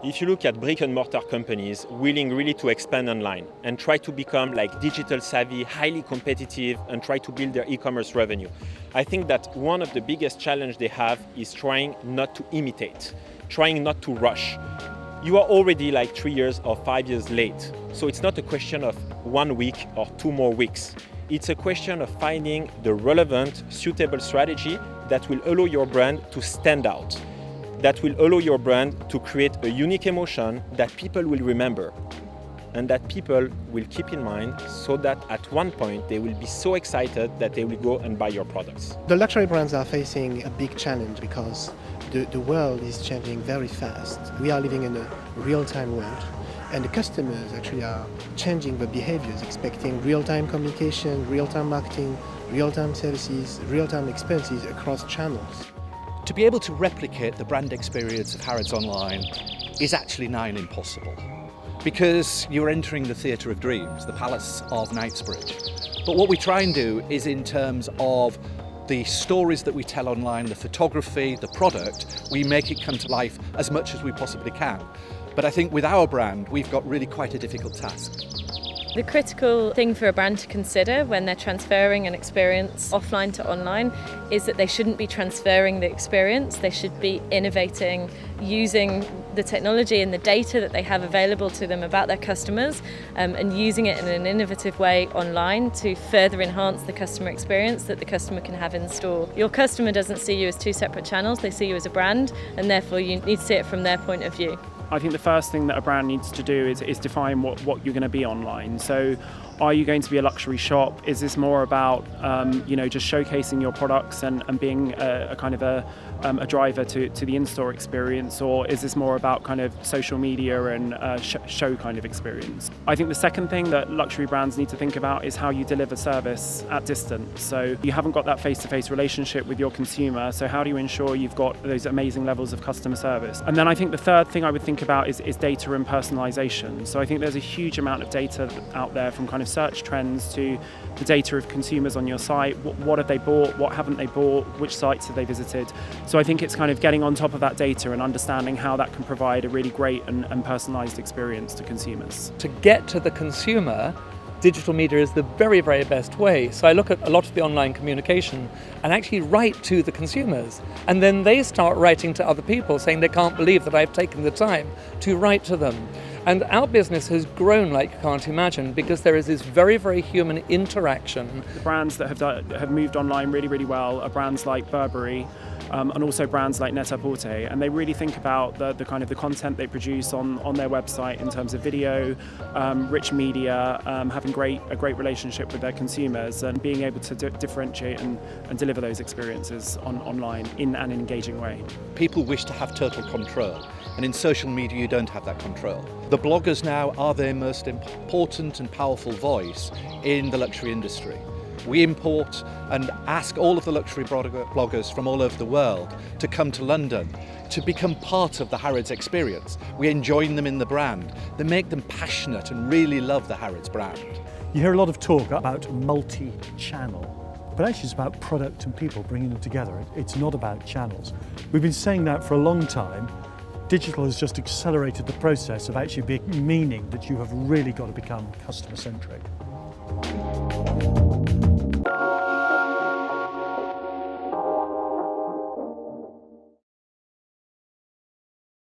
If you look at brick and mortar companies willing really to expand online and try to become like digital savvy, highly competitive, and try to build their e-commerce revenue, I think that one of the biggest challenges they have is trying not to imitate, trying not to rush. You are already like 3 years or 5 years late. So it's not a question of 1 week or 2 more weeks. It's a question of finding the relevant, suitable strategy that will allow your brand to stand out, that will allow your brand to create a unique emotion that people will remember and that people will keep in mind, so that at one point they will be so excited that they will go and buy your products. The luxury brands are facing a big challenge because the world is changing very fast. We are living in a real-time world, and the customers actually are changing the behaviors, expecting real-time communication, real-time marketing, real-time services, real-time experiences across channels. To be able to replicate the brand experience of Harrods online is actually nigh impossible, because you're entering the theatre of dreams, the palace of Knightsbridge. But what we try and do is, in terms of the stories that we tell online, the photography, the product, we make it come to life as much as we possibly can. But I think with our brand, we've got really quite a difficult task. The critical thing for a brand to consider when they're transferring an experience offline to online is that they shouldn't be transferring the experience. They should be innovating, using the technology and the data that they have available to them about their customers, and using it in an innovative way online to further enhance the customer experience that the customer can have in store. Your customer doesn't see you as two separate channels, they see you as a brand, and therefore you need to see it from their point of view. I think the first thing that a brand needs to do is define what you're going to be online. So are you going to be a luxury shop? Is this more about just showcasing your products and being a kind of a driver to the in-store experience, or is this more about kind of social media and show kind of experience? I think the second thing that luxury brands need to think about is how you deliver service at distance. So you haven't got that face-to-face relationship with your consumer, so how do you ensure you've got those amazing levels of customer service? And then I think the third thing I would think about is data and personalization. So I think there's a huge amount of data out there, from kind of search trends to the data of consumers on your site. What have they bought? What haven't they bought? Which sites have they visited? So I think it's kind of getting on top of that data and understanding how that can provide a really great and personalised experience to consumers. To get to the consumer, digital media is the very, very best way. So I look at a lot of the online communication and actually write to the consumers. And then they start writing to other people saying they can't believe that I've taken the time to write to them. And our business has grown like you can't imagine, because there is this very, very human interaction. The brands that have moved online really, really well are brands like Burberry, and also brands like Net-a-Porter, and they really think about the kind of the content they produce on their website in terms of video, rich media, having a great relationship with their consumers, and being able to differentiate and deliver those experiences online in an engaging way. People wish to have total control, and in social media you don't have that control. The bloggers now are their most important and powerful voice in the luxury industry. We import and ask all of the luxury bloggers from all over the world to come to London to become part of the Harrods experience. We join them in the brand. They make them passionate and really love the Harrods brand. You hear a lot of talk about multi-channel, but actually it's about product and people, bringing them together. It's not about channels. We've been saying that for a long time. Digital has just accelerated the process of actually meaning that you have really got to become customer-centric.